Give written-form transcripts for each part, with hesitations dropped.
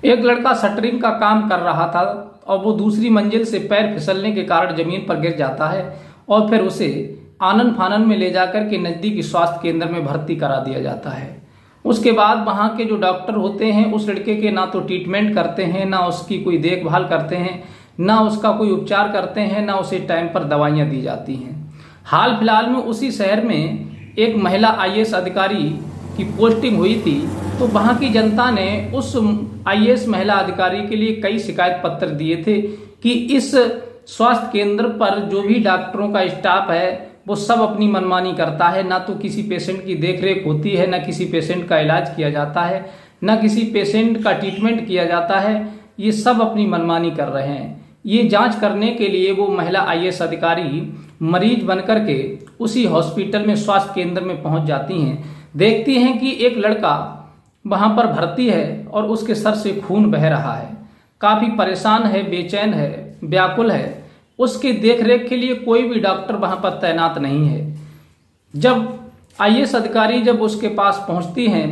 एक लड़का शटरिंग का काम कर रहा था और वो दूसरी मंजिल से पैर फिसलने के कारण जमीन पर गिर जाता है और फिर उसे आनन फानन में ले जाकर के नज़दीकी स्वास्थ्य केंद्र में भर्ती करा दिया जाता है। उसके बाद वहाँ के जो डॉक्टर होते हैं उस लड़के के ना तो ट्रीटमेंट करते हैं, ना उसकी कोई देखभाल करते हैं, ना उसका कोई उपचार करते हैं, ना उसे टाइम पर दवाइयाँ दी जाती हैं। हाल फिलहाल में उसी शहर में एक महिला IAS अधिकारी की पोस्टिंग हुई थी, तो वहाँ की जनता ने उस IAS महिला अधिकारी के लिए कई शिकायत पत्र दिए थे कि इस स्वास्थ्य केंद्र पर जो भी डॉक्टरों का स्टाफ है वो सब अपनी मनमानी करता है, ना तो किसी पेशेंट की देखरेख होती है, ना किसी पेशेंट का इलाज किया जाता है, ना किसी पेशेंट का ट्रीटमेंट किया जाता है। ये सब अपनी मनमानी कर रहे हैं। ये जांच करने के लिए वो महिला IAS अधिकारी मरीज बनकर के उसी हॉस्पिटल में स्वास्थ्य केंद्र में पहुंच जाती हैं। देखती हैं कि एक लड़का वहां पर भर्ती है और उसके सर से खून बह रहा है, काफ़ी परेशान है, बेचैन है, व्याकुल है। उसकी देखरेख के लिए कोई भी डॉक्टर वहां पर तैनात नहीं है। जब IAS अधिकारी जब उसके पास पहुंचती हैं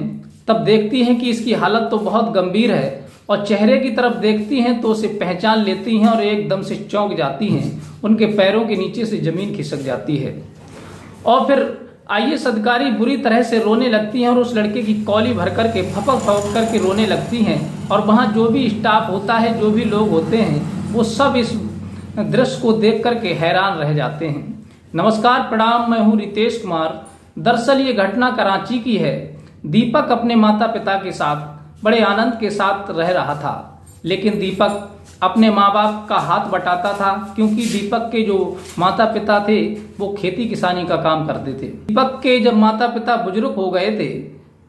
तब देखती हैं कि इसकी हालत तो बहुत गंभीर है और चेहरे की तरफ देखती हैं तो उसे पहचान लेती हैं और एकदम से चौंक जाती हैं। उनके पैरों के नीचे से जमीन खिसक जाती है और फिर IAS अधिकारी बुरी तरह से रोने लगती हैं और उस लड़के की कौली भर करके फपक फपक करके रोने लगती हैं। और वहाँ जो भी स्टाफ होता है, जो भी लोग होते हैं, वो सब इस दृश्य को देख करके हैरान रह जाते हैं। नमस्कार, प्रणाम, मैं हूँ रितेश कुमार। दरअसल ये घटना कराची की है। दीपक अपने माता पिता के साथ बड़े आनंद के साथ रह रहा था, लेकिन दीपक अपने माँ बाप का हाथ बटाता था क्योंकि दीपक के जो माता पिता थे वो खेती किसानी का काम करते थे। दीपक के जब माता पिता बुजुर्ग हो गए थे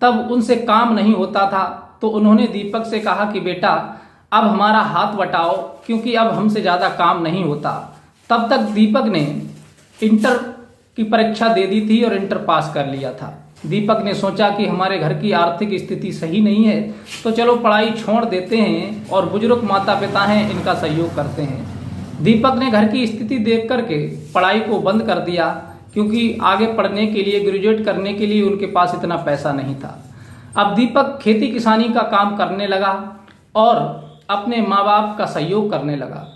तब उनसे काम नहीं होता था, तो उन्होंने दीपक से कहा कि बेटा अब हमारा हाथ बटाओ क्योंकि अब हमसे ज़्यादा काम नहीं होता। तब तक दीपक ने इंटर की परीक्षा दे दी थी और इंटर पास कर लिया था। दीपक ने सोचा कि हमारे घर की आर्थिक स्थिति सही नहीं है तो चलो पढ़ाई छोड़ देते हैं और बुजुर्ग माता पिता हैं इनका सहयोग करते हैं। दीपक ने घर की स्थिति देख करके पढ़ाई को बंद कर दिया क्योंकि आगे पढ़ने के लिए, ग्रेजुएट करने के लिए उनके पास इतना पैसा नहीं था। अब दीपक खेती किसानी का काम करने लगा और अपने माँ बाप का सहयोग करने लगा।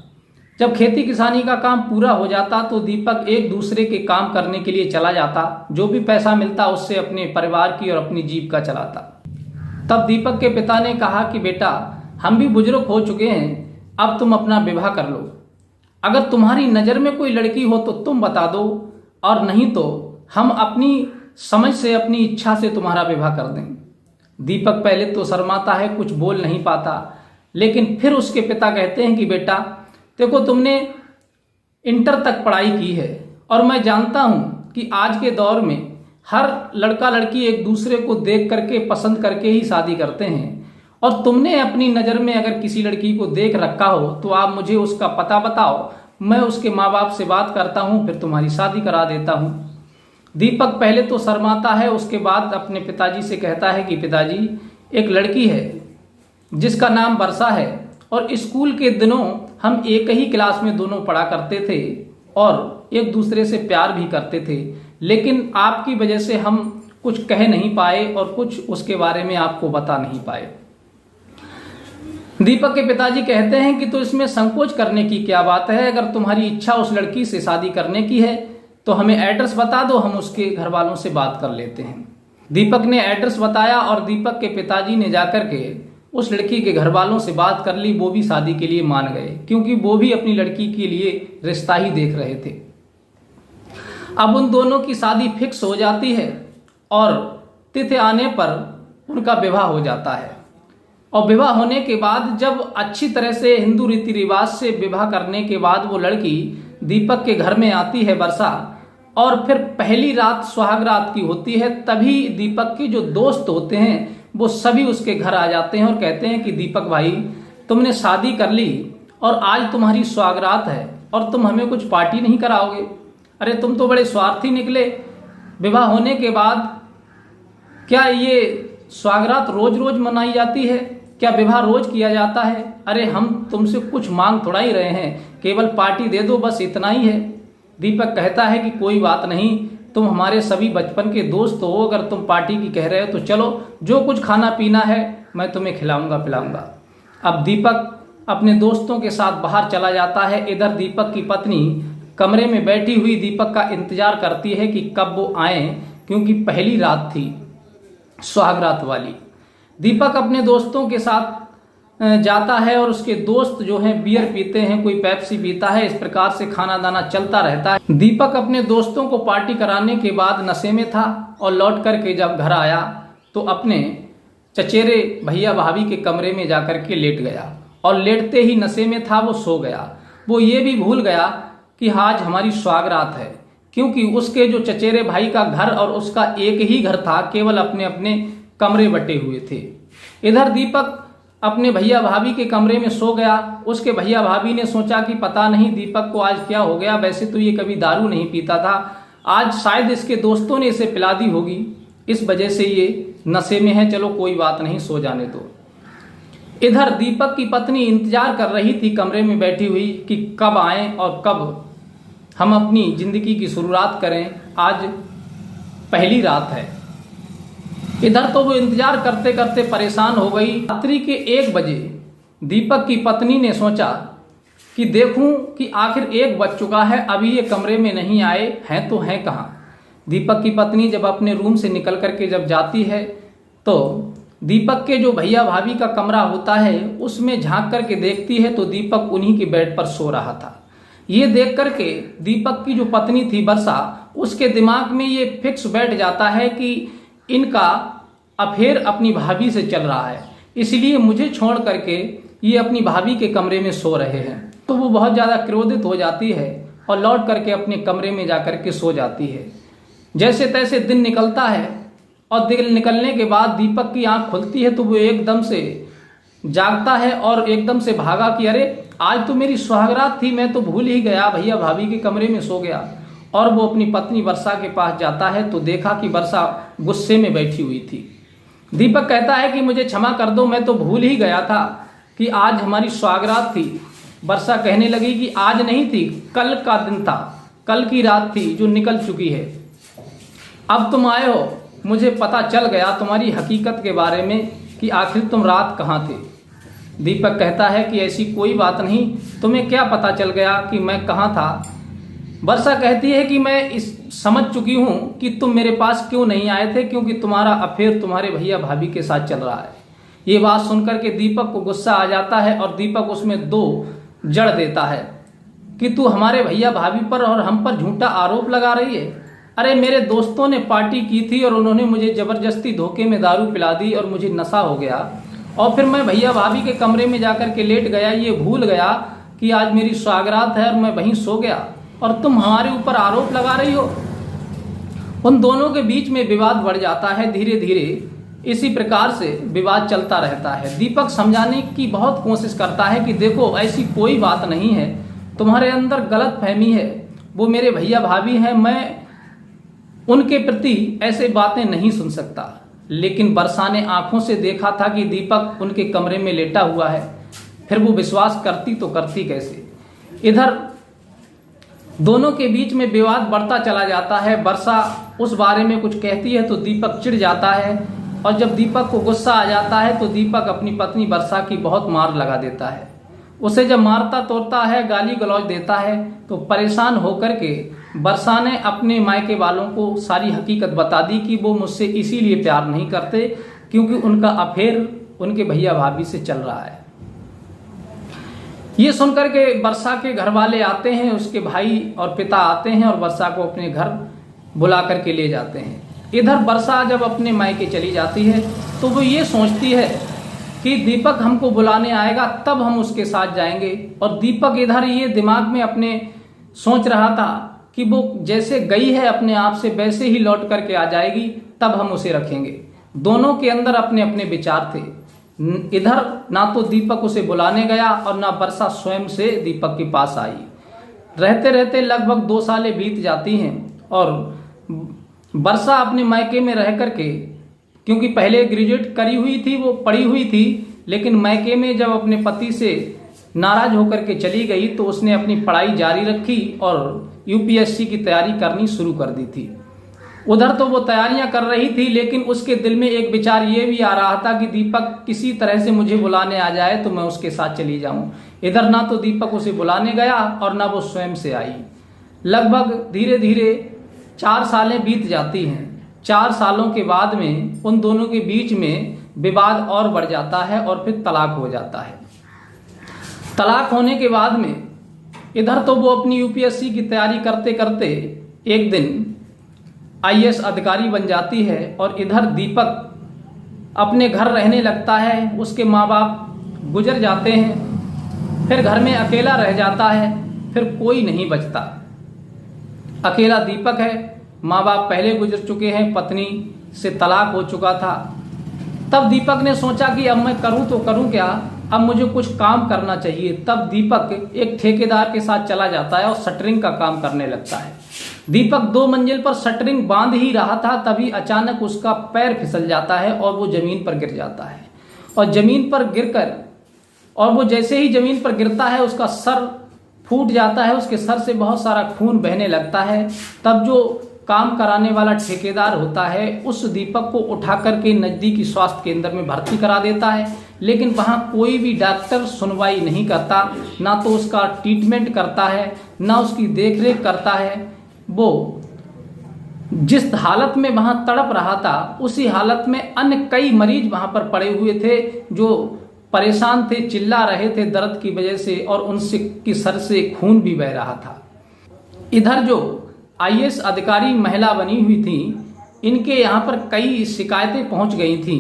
जब खेती किसानी का काम पूरा हो जाता तो दीपक एक दूसरे के काम करने के लिए चला जाता, जो भी पैसा मिलता उससे अपने परिवार की और अपनी जीविका चलाता। तब दीपक के पिता ने कहा कि बेटा हम भी बुजुर्ग हो चुके हैं, अब तुम अपना विवाह कर लो। अगर तुम्हारी नज़र में कोई लड़की हो तो तुम बता दो, और नहीं तो हम अपनी समझ से, अपनी इच्छा से तुम्हारा विवाह कर दें। दीपक पहले तो शर्माता है, कुछ बोल नहीं पाता, लेकिन फिर उसके पिता कहते हैं कि बेटा देखो तुमने इंटर तक पढ़ाई की है और मैं जानता हूँ कि आज के दौर में हर लड़का लड़की एक दूसरे को देख करके, पसंद करके ही शादी करते हैं, और तुमने अपनी नज़र में अगर किसी लड़की को देख रखा हो तो आप मुझे उसका पता बताओ, मैं उसके माँ बाप से बात करता हूँ, फिर तुम्हारी शादी करा देता हूँ। दीपक पहले तो शर्माता है, उसके बाद अपने पिताजी से कहता है कि पिताजी एक लड़की है जिसका नाम वर्षा है और स्कूल के दिनों हम एक ही क्लास में दोनों पढ़ा करते थे और एक दूसरे से प्यार भी करते थे, लेकिन आपकी वजह से हम कुछ कह नहीं पाए और कुछ उसके बारे में आपको बता नहीं पाए। दीपक के पिताजी कहते हैं कि तो इसमें संकोच करने की क्या बात है, अगर तुम्हारी इच्छा उस लड़की से शादी करने की है तो हमें एड्रेस बता दो, हम उसके घर वालों से बात कर लेते हैं। दीपक ने एड्रेस बताया और दीपक के पिताजी ने जाकर के उस लड़की के घर वालों से बात कर ली। वो भी शादी के लिए मान गए क्योंकि वो भी अपनी लड़की के लिए रिश्ता ही देख रहे थे। अब उन दोनों की शादी फिक्स हो जाती है और तिथि आने पर उनका विवाह हो जाता है। और विवाह होने के बाद जब अच्छी तरह से हिंदू रीति रिवाज से विवाह करने के बाद वो लड़की दीपक के घर में आती है, वर्षा, और फिर पहली रात सुहाग रात की होती है, तभी दीपक के जो दोस्त होते हैं वो सभी उसके घर आ जाते हैं और कहते हैं कि दीपक भाई तुमने शादी कर ली और आज तुम्हारी सुहागरात है और तुम हमें कुछ पार्टी नहीं कराओगे। अरे तुम तो बड़े स्वार्थी निकले। विवाह होने के बाद क्या ये सुहागरात रोज रोज मनाई जाती है? क्या विवाह रोज किया जाता है? अरे हम तुमसे कुछ मांग थोड़ा ही रहे हैं, केवल पार्टी दे दो, बस इतना ही है। दीपक कहता है कि कोई बात नहीं, तुम हमारे सभी बचपन के दोस्त हो, अगर तुम पार्टी की कह रहे हो तो चलो, जो कुछ खाना पीना है मैं तुम्हें खिलाऊंगा पिलाऊंगा। अब दीपक अपने दोस्तों के साथ बाहर चला जाता है। इधर दीपक की पत्नी कमरे में बैठी हुई दीपक का इंतजार करती है कि कब वो आए, क्योंकि पहली रात थी सुहागरात वाली। दीपक अपने दोस्तों के साथ जाता है और उसके दोस्त जो हैं बियर पीते हैं, कोई पेप्सी पीता है। इस प्रकार से खाना दाना चलता रहता है। दीपक अपने दोस्तों को पार्टी कराने के बाद नशे में था और लौट करके जब घर आया तो अपने चचेरे भैया भाभी के कमरे में जाकर के लेट गया और लेटते ही नशे में था वो सो गया। वो ये भी भूल गया कि आज हमारी सुहागरात है, क्योंकि उसके जो चचेरे भाई का घर और उसका एक ही घर था, केवल अपने अपने कमरे बटे हुए थे। इधर दीपक अपने भैया भाभी के कमरे में सो गया। उसके भैया भाभी ने सोचा कि पता नहीं दीपक को आज क्या हो गया, वैसे तो ये कभी दारू नहीं पीता था, आज शायद इसके दोस्तों ने इसे पिला दी होगी, इस वजह से ये नशे में है, चलो कोई बात नहीं, सो जाने दो। इधर दीपक की पत्नी इंतजार कर रही थी कमरे में बैठी हुई कि कब आए और कब हम अपनी जिंदगी की शुरुआत करें, आज पहली रात है। इधर तो वो इंतजार करते करते परेशान हो गई। रात्रि के 1 बजे दीपक की पत्नी ने सोचा कि देखूं कि आखिर 1 बज चुका है, अभी ये कमरे में नहीं आए हैं तो हैं कहाँ। दीपक की पत्नी जब अपने रूम से निकल करके जब जाती है तो दीपक के जो भैया भाभी का कमरा होता है उसमें झांक करके देखती है तो दीपक उन्हीं के बेड पर सो रहा था। ये देख करके दीपक की जो पत्नी थी वर्षा, उसके दिमाग में ये फिक्स बैठ जाता है कि इनका अफेयर अपनी भाभी से चल रहा है, इसलिए मुझे छोड़ करके ये अपनी भाभी के कमरे में सो रहे हैं। तो वो बहुत ज़्यादा क्रोधित हो जाती है और लौट करके अपने कमरे में जाकर के सो जाती है। जैसे तैसे दिन निकलता है और दिन निकलने के बाद दीपक की आंख खुलती है तो वो एकदम से जागता है और एकदम से भागा कि अरे आज तो मेरी सुहागरात थी, मैं तो भूल ही गया, भैया भाभी के कमरे में सो गया। और वो अपनी पत्नी वर्षा के पास जाता है तो देखा कि वर्षा गुस्से में बैठी हुई थी। दीपक कहता है कि मुझे क्षमा कर दो, मैं तो भूल ही गया था कि आज हमारी सुहागरात थी। वर्षा कहने लगी कि आज नहीं थी, कल का दिन था, कल की रात थी जो निकल चुकी है। अब तुम आए हो, मुझे पता चल गया तुम्हारी हकीकत के बारे में कि आखिर तुम रात कहाँ थे। दीपक कहता है कि ऐसी कोई बात नहीं, तुम्हें क्या पता चल गया कि मैं कहाँ था। वर्षा कहती है कि मैं समझ चुकी हूँ कि तुम मेरे पास क्यों नहीं आए थे, क्योंकि तुम्हारा अफेयर तुम्हारे भैया भाभी के साथ चल रहा है। ये बात सुनकर के दीपक को गुस्सा आ जाता है और दीपक उसमें 2 जड़ देता है कि तू हमारे भैया भाभी पर और हम पर झूठा आरोप लगा रही है। अरे मेरे दोस्तों ने पार्टी की थी और उन्होंने मुझे जबरदस्ती धोखे में दारू पिला दी और मुझे नशा हो गया और फिर मैं भैया भाभी के कमरे में जाकर के लेट गया, ये भूल गया कि आज मेरी सुहागरात है और मैं वहीं सो गया और तुम हमारे ऊपर आरोप लगा रही हो। उन दोनों के बीच में विवाद बढ़ जाता है। धीरे धीरे इसी प्रकार से विवाद चलता रहता है। दीपक समझाने की बहुत कोशिश करता है कि देखो ऐसी कोई बात नहीं है, तुम्हारे अंदर गलत फहमी है, वो मेरे भैया भाभी हैं, मैं उनके प्रति ऐसे बातें नहीं सुन सकता। लेकिन वर्षा ने आंखों से देखा था कि दीपक उनके कमरे में लेटा हुआ है, फिर वो विश्वास करती तो करती कैसे। इधर दोनों के बीच में विवाद बढ़ता चला जाता है। वर्षा उस बारे में कुछ कहती है तो दीपक चिढ़ जाता है और जब दीपक को गुस्सा आ जाता है तो दीपक अपनी पत्नी वर्षा की बहुत मार लगा देता है। उसे जब मारता तोड़ता है, गाली गलौज देता है तो परेशान होकर के वर्षा ने अपने मायके वालों को सारी हकीकत बता दी कि वो मुझसे इसीलिए प्यार नहीं करते क्योंकि उनका अफेयर उनके भैया भाभी से चल रहा है। ये सुनकर के वर्षा के घर वाले आते हैं, उसके भाई और पिता आते हैं और वर्षा को अपने घर बुला करके ले जाते हैं। इधर वर्षा जब अपने मायके चली जाती है तो वो ये सोचती है कि दीपक हमको बुलाने आएगा तब हम उसके साथ जाएंगे, और दीपक इधर ये दिमाग में अपने सोच रहा था कि वो जैसे गई है अपने आप से वैसे ही लौट करके आ जाएगी, तब हम उसे रखेंगे। दोनों के अंदर अपने अपने विचार थे। इधर ना तो दीपक उसे बुलाने गया और ना वर्षा स्वयं से दीपक के पास आई। रहते रहते लगभग 2 सालें बीत जाती हैं और वर्षा अपने मायके में रह करके, क्योंकि पहले ग्रेजुएट करी हुई थी, वो पढ़ी हुई थी, लेकिन मायके में जब अपने पति से नाराज होकर के चली गई तो उसने अपनी पढ़ाई जारी रखी और यूपीएससी की तैयारी करनी शुरू कर दी थी। उधर तो वो तैयारियां कर रही थी, लेकिन उसके दिल में एक विचार ये भी आ रहा था कि दीपक किसी तरह से मुझे बुलाने आ जाए तो मैं उसके साथ चली जाऊं। इधर ना तो दीपक उसे बुलाने गया और ना वो स्वयं से आई। लगभग धीरे धीरे 4 सालें बीत जाती हैं। 4 सालों के बाद में उन दोनों के बीच में विवाद और बढ़ जाता है और फिर तलाक हो जाता है। तलाक होने के बाद में इधर तो वो अपनी यूपीएससी की तैयारी करते करते एक दिन आईएएस अधिकारी बन जाती है और इधर दीपक अपने घर रहने लगता है। उसके माँ बाप गुजर जाते हैं, फिर घर में अकेला रह जाता है, फिर कोई नहीं बचता। अकेला दीपक है, माँ बाप पहले गुजर चुके हैं, पत्नी से तलाक हो चुका था। तब दीपक ने सोचा कि अब मैं करूं तो करूं क्या, अब मुझे कुछ काम करना चाहिए। तब दीपक एक ठेकेदार के साथ चला जाता है और शटरिंग का काम करने लगता है। दीपक 2 मंजिल पर शटरिंग बांध ही रहा था, तभी अचानक उसका पैर फिसल जाता है और वो जमीन पर गिर जाता है। और जमीन पर गिरकर और वो जैसे ही जमीन पर गिरता है उसका सर फूट जाता है, उसके सर से बहुत सारा खून बहने लगता है। तब जो काम कराने वाला ठेकेदार होता है उस दीपक को उठा करके नज़दीकी स्वास्थ्य केंद्र में भर्ती करा देता है, लेकिन वहाँ कोई भी डॉक्टर सुनवाई नहीं करता, ना तो उसका ट्रीटमेंट करता है, ना उसकी देखरेख करता है। वो जिस हालत में वहाँ तड़प रहा था उसी हालत में अन्य कई मरीज वहाँ पर पड़े हुए थे जो परेशान थे, चिल्ला रहे थे दर्द की वजह से, और उनसे की सर से खून भी बह रहा था। इधर जो आईएएस अधिकारी महिला बनी हुई थी, इनके यहाँ पर कई शिकायतें पहुँच गई थी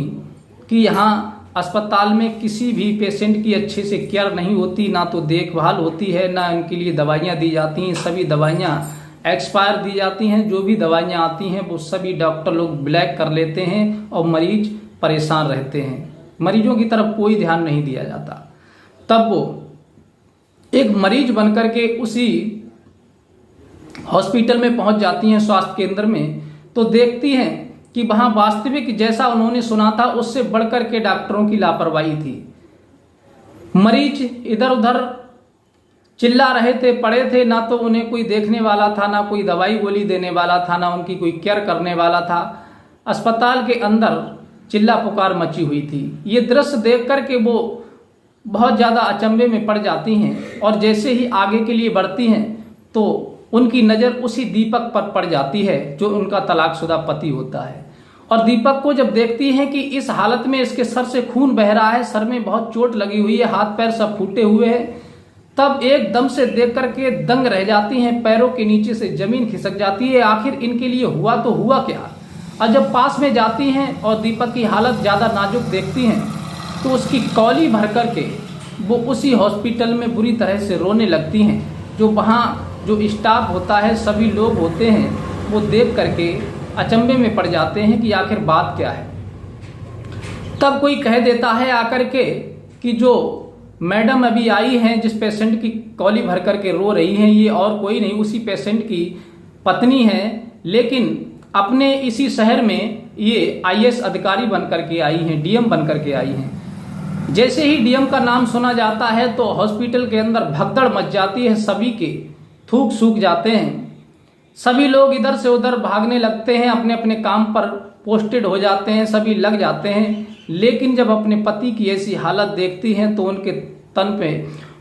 कि यहाँ अस्पताल में किसी भी पेशेंट की अच्छे से केयर नहीं होती, ना तो देखभाल होती है, ना उनके लिए दवाइयाँ दी जाती हैं। सभी दवाइयाँ एक्सपायर दी जाती हैं। जो भी दवाइयाँ आती हैं वो सभी डॉक्टर लोग ब्लैक कर लेते हैं और मरीज परेशान रहते हैं। मरीजों की तरफ कोई ध्यान नहीं दिया जाता। तब वो एक मरीज बनकर के उसी हॉस्पिटल में पहुंच जाती हैं, स्वास्थ्य केंद्र में, तो देखती हैं कि वहां वास्तविक जैसा उन्होंने सुना था उससे बढ़कर के डॉक्टरों की लापरवाही थी। मरीज इधर उधर चिल्ला रहे थे, पड़े थे, ना तो उन्हें कोई देखने वाला था, ना कोई दवाई गोली देने वाला था, ना उनकी कोई केयर करने वाला था। अस्पताल के अंदर चिल्ला पुकार मची हुई थी। ये दृश्य देख करके वो बहुत ज़्यादा अचंभे में पड़ जाती हैं और जैसे ही आगे के लिए बढ़ती हैं तो उनकी नज़र उसी दीपक पर पड़ जाती है जो उनका तलाकशुदा पति होता है। और दीपक को जब देखती हैं कि इस हालत में इसके सर से खून बह रहा है, सर में बहुत चोट लगी हुई है, हाथ पैर सब फूटे हुए हैं, तब एकदम से देख करके दंग रह जाती हैं। पैरों के नीचे से जमीन खिसक जाती है। आखिर इनके लिए हुआ तो हुआ क्या। और जब पास में जाती हैं और दीपक की हालत ज़्यादा नाजुक देखती हैं तो उसकी कौली भर करके वो उसी हॉस्पिटल में बुरी तरह से रोने लगती हैं। जो वहाँ जो स्टाफ होता है, सभी लोग होते हैं, वो देख करके अचंभे में पड़ जाते हैं कि आखिर बात क्या है। तब कोई कह देता है आकर के कि जो मैडम अभी आई हैं, जिस पेशेंट की कौली भर करके रो रही हैं, ये और कोई नहीं, उसी पेशेंट की पत्नी है, लेकिन अपने इसी शहर में ये आईएएस अधिकारी बन करके आई हैं, डीएम बन करके आई हैं। जैसे ही डीएम का नाम सुना जाता है तो हॉस्पिटल के अंदर भगदड़ मच जाती है, सभी के थूक सूख जाते हैं, सभी लोग इधर से उधर भागने लगते हैं, अपने अपने काम पर पोस्टेड हो जाते हैं, सभी लग जाते हैं। लेकिन जब अपने पति की ऐसी हालत देखती हैं तो उनके तन पे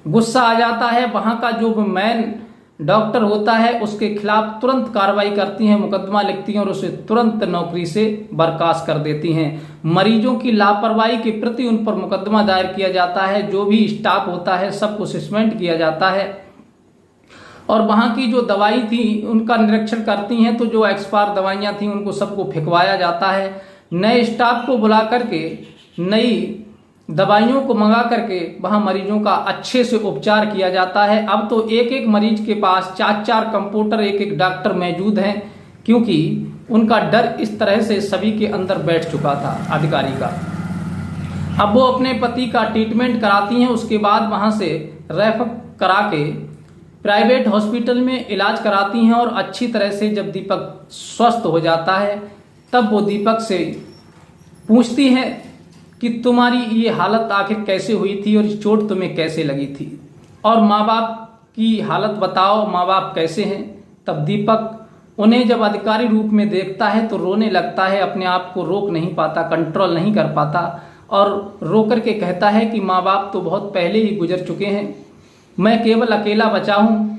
गुस्सा आ जाता है। वहाँ का जो मेन डॉक्टर होता है उसके खिलाफ तुरंत कार्रवाई करती हैं, मुकदमा लिखती हैं और उसे तुरंत नौकरी से बर्खास्त कर देती हैं। मरीजों की लापरवाही के प्रति उन पर मुकदमा दायर किया जाता है। जो भी स्टाफ होता है सबको सस्पेंड किया जाता है और वहाँ की जो दवाई थी उनका निरीक्षण करती हैं तो जो एक्सपायर दवाइयाँ थी उनको सबको फेंकवाया जाता है। नए स्टाफ को बुला करके नई दवाइयों को मंगा करके वहाँ मरीजों का अच्छे से उपचार किया जाता है। अब तो एक एक मरीज के पास 4-4 कंपाउंडर, एक एक डॉक्टर मौजूद हैं, क्योंकि उनका डर इस तरह से सभी के अंदर बैठ चुका था अधिकारी का। अब वो अपने पति का ट्रीटमेंट कराती हैं, उसके बाद वहाँ से रेफर करा के प्राइवेट हॉस्पिटल में इलाज कराती हैं और अच्छी तरह से जब दीपक स्वस्थ हो जाता है तब वो दीपक से पूछती हैं कि तुम्हारी ये हालत आखिर कैसे हुई थी और चोट तुम्हें कैसे लगी थी, और माँ बाप की हालत बताओ, माँ बाप कैसे हैं। तब दीपक उन्हें जब अधिकारी रूप में देखता है तो रोने लगता है, अपने आप को रोक नहीं पाता, कंट्रोल नहीं कर पाता और रो कर के कहता है कि माँ बाप तो बहुत पहले ही गुजर चुके हैं, मैं केवल अकेला बचा हूँ।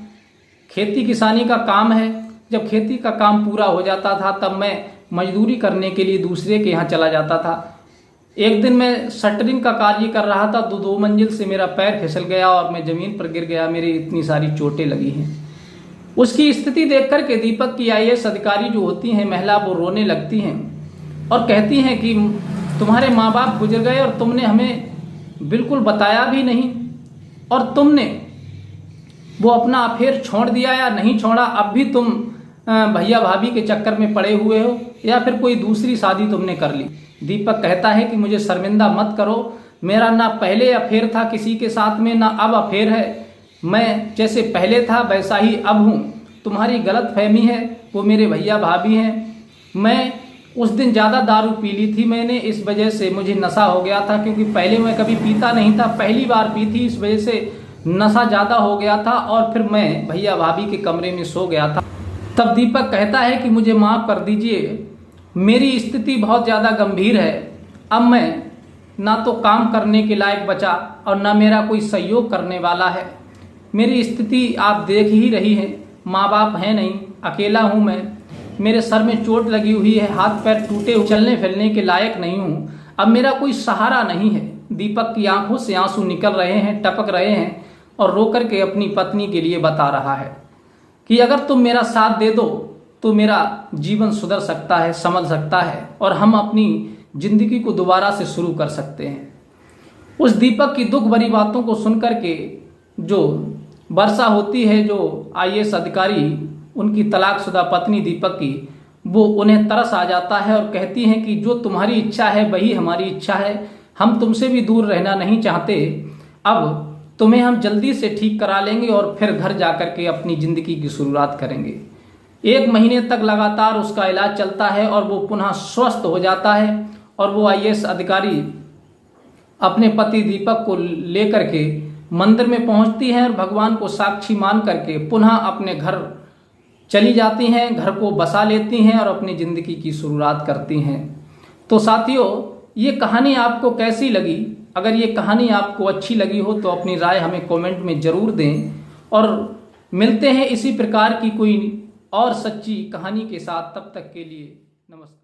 खेती किसानी का काम है, जब खेती का काम पूरा हो जाता था तब मैं मजदूरी करने के लिए दूसरे के यहाँ चला जाता था। एक दिन मैं शटरिंग का कार्य कर रहा था तो 2 मंजिल से मेरा पैर फिसल गया और मैं ज़मीन पर गिर गया, मेरी इतनी सारी चोटें लगी हैं। उसकी स्थिति देख कर के दीपक की IAS अधिकारी जो होती हैं महिला, वो रोने लगती हैं और कहती हैं कि तुम्हारे माँ बाप गुजर गए और तुमने हमें बिल्कुल बताया भी नहीं, और तुमने वो अपना अफेयर छोड़ दिया या नहीं छोड़ा, अब भी तुम भैया भाभी के चक्कर में पड़े हुए हो या फिर कोई दूसरी शादी तुमने कर ली। दीपक कहता है कि मुझे शर्मिंदा मत करो, मेरा ना पहले अफेयर था किसी के साथ में, ना अब अफेयर है, मैं जैसे पहले था वैसा ही अब हूँ। तुम्हारी गलत फहमी है, वो मेरे भैया भाभी हैं। मैं उस दिन ज़्यादा दारू पी ली थी मैंने, इस वजह से मुझे नशा हो गया था, क्योंकि पहले मैं कभी पीता नहीं था, पहली बार पी थी, इस वजह से नशा ज़्यादा हो गया था और फिर मैं भैया भाभी के कमरे में सो गया था। तब दीपक कहता है कि मुझे माफ़ कर दीजिए, मेरी स्थिति बहुत ज़्यादा गंभीर है, अब मैं ना तो काम करने के लायक बचा और ना मेरा कोई सहयोग करने वाला है। मेरी स्थिति आप देख ही रही हैं, माँ बाप हैं नहीं, अकेला हूँ मैं, मेरे सर में चोट लगी हुई है, हाथ पैर टूटे, चलने फिरने के लायक नहीं हूँ, अब मेरा कोई सहारा नहीं है। दीपक की आंखों से आंसू निकल रहे हैं, टपक रहे हैं और रो कर के अपनी पत्नी के लिए बता रहा है कि अगर तुम मेरा साथ दे दो तो मेरा जीवन सुधर सकता है, संभल सकता है और हम अपनी जिंदगी को दोबारा से शुरू कर सकते हैं। उस दीपक की दुख भरी बातों को सुनकर के जो वर्षा होती है, जो IAS अधिकारी, उनकी तलाकशुदा पत्नी दीपक की, वो उन्हें तरस आ जाता है और कहती हैं कि जो तुम्हारी इच्छा है वही हमारी इच्छा है, हम तुमसे भी दूर रहना नहीं चाहते, अब तुम्हें हम जल्दी से ठीक करा लेंगे और फिर घर जाकर के अपनी ज़िंदगी की शुरुआत करेंगे। 1 महीने तक लगातार उसका इलाज चलता है और वो पुनः स्वस्थ हो जाता है और वो IAS अधिकारी अपने पति दीपक को लेकर के मंदिर में पहुंचती हैं और भगवान को साक्षी मान करके पुनः अपने घर चली जाती हैं, घर को बसा लेती हैं और अपनी ज़िंदगी की शुरुआत करती हैं। तो साथियों, ये कहानी आपको कैसी लगी? अगर ये कहानी आपको अच्छी लगी हो तो अपनी राय हमें कमेंट में ज़रूर दें और मिलते हैं इसी प्रकार की कोई और सच्ची कहानी के साथ। तब तक के लिए नमस्कार।